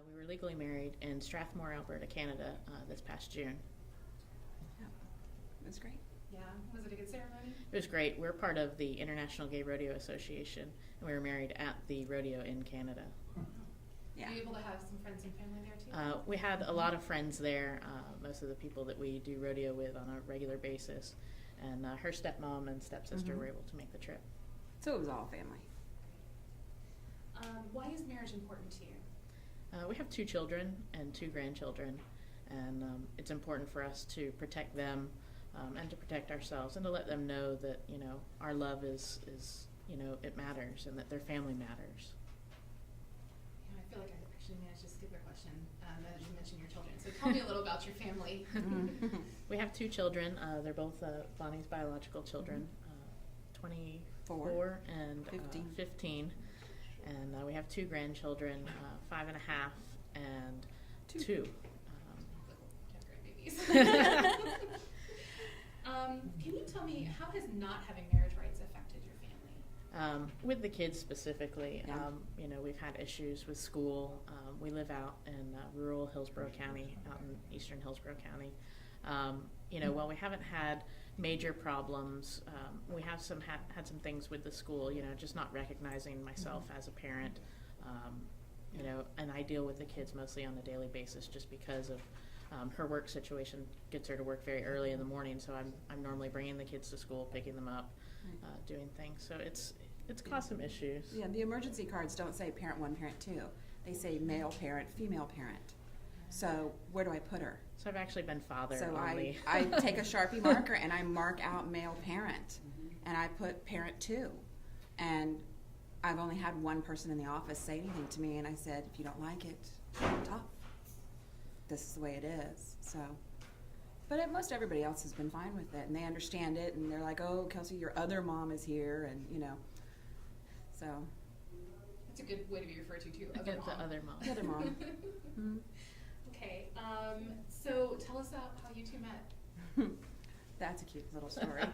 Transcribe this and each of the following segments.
We were legally married in Strathmore, Alberta, Canada, this past June. Yeah, it was great. Yeah, was it a good ceremony? It was great. We're part of the International Gay Rodeo Association, and we were married at the rodeo in Canada. Yeah. Were you able to have some friends and family there too? We had a lot of friends there, most of the people that we do rodeo with on a regular basis, and her stepmom and stepsister were able to make the trip. So it was all family. Why is marriage important to you? We have 2 children and 2 grandchildren, and it's important for us to protect them and to protect ourselves and to let them know that, you know, our love is it matters and that their family matters. Yeah, I feel like I actually managed to skip a question now that you mentioned your children. So tell me a little about your family. We have 2 children. They're both Bonnie's biological children, 24 and 15. And we have 2 grandchildren, 5 and a half and 2. Can you tell me, how has not having marriage rights affected your family? With the kids specifically, Yeah. you know, we've had issues with school. We live out in rural Hillsborough County, out in eastern Hillsborough County. You know, while we haven't had major problems, we have had some things with the school, you know, just not recognizing myself as a parent. You know, and I deal with the kids mostly on a daily basis just because of her work situation gets her to work very early in the morning, so I'm normally bringing the kids to school, picking them up, doing things. So it's caused some issues. Yeah, the emergency cards don't say parent 1, parent 2. They say male parent, female parent. So where do I put her? So I've actually been father So only. I take a Sharpie marker and I mark out male parent, and I put parent 2. And I've only had one person in the office say anything to me, and I said, if you don't like it, tough. This is the way it is. So, but most everybody else has been fine with it, and they understand it, and they're like, oh, Kelsey, your other mom is here, and you know, so. That's a good way to be referred to too. Other Get mom. the other mom. The other mom. Mm-hmm. Okay, so tell us about how you 2 met. That's a cute little story.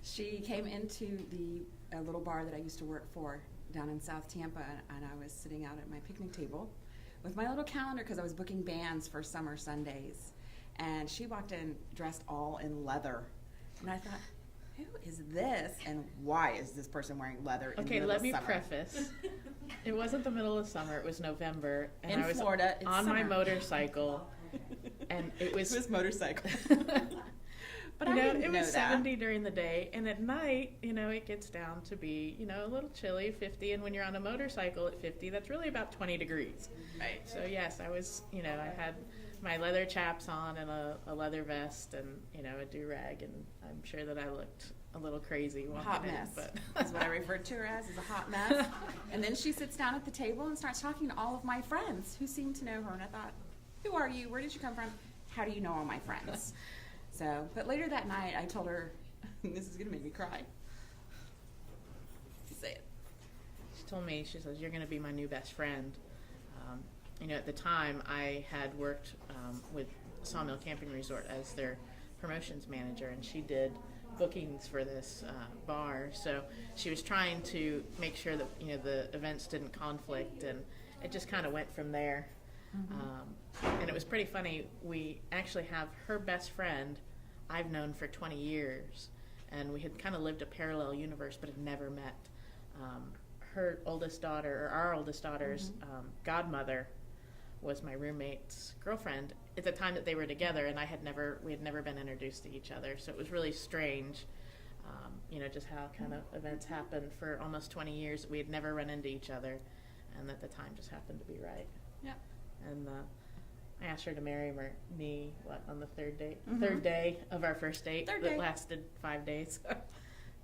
She came into the little bar that I used to work for down in South Tampa, and I was sitting out at my picnic table with my little calendar because I was booking bands for summer Sundays. And she walked in dressed all in leather. And I thought, who is this? And why is this person wearing leather in the Okay, middle let of me summer? preface. It wasn't the middle of summer, it was November. And In I was Florida, it's on my summer. motorcycle, and it was motorcycle. But you I know, didn't it know was that. 70 during the day, and at night, you know, it gets down to be, you know, a little chilly, 50, and when you're on a motorcycle at 50, that's really about 20 degrees. Right. So yes, I was, you know, I had my leather chaps on and a leather vest and, you know, a do-rag, and I'm sure that I looked a little crazy walking Hot in, mess. but That's what I referred to her as a hot mess. And then she sits down at the table and starts talking to all of my friends who seem to know her. And I thought, who are you? Where did you come from? How do you know all my friends? So, but later that night, I told her, this is going to make me cry. Say it. She told me, she says, you're going to be my new best friend. You know, at the time, I had worked with Sawmill Camping Resort as their promotions manager, and she did bookings for this bar. So she was trying to make sure that, you know, the events didn't conflict, and it just kind of went from there. And it was pretty funny. We actually have her best friend I've known for 20 years, and we had kind of lived a parallel universe but had never met. Her oldest daughter, or our oldest daughter's godmother, was my roommate's girlfriend at the time that they were together, and we had never been introduced to each other, so it was really strange, you know, just how kind of events happened for almost 20 years. We had never run into each other, and at the time just happened to be right. Yeah. And I asked her to marry me on the third day of our first date Third that day. lasted 5 days.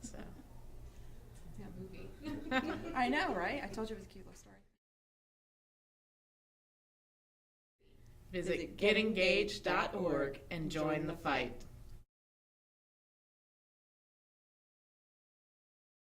So Yeah, movie. I know, right? I told you it was a cute little story. visit getengaged.org and join the fight.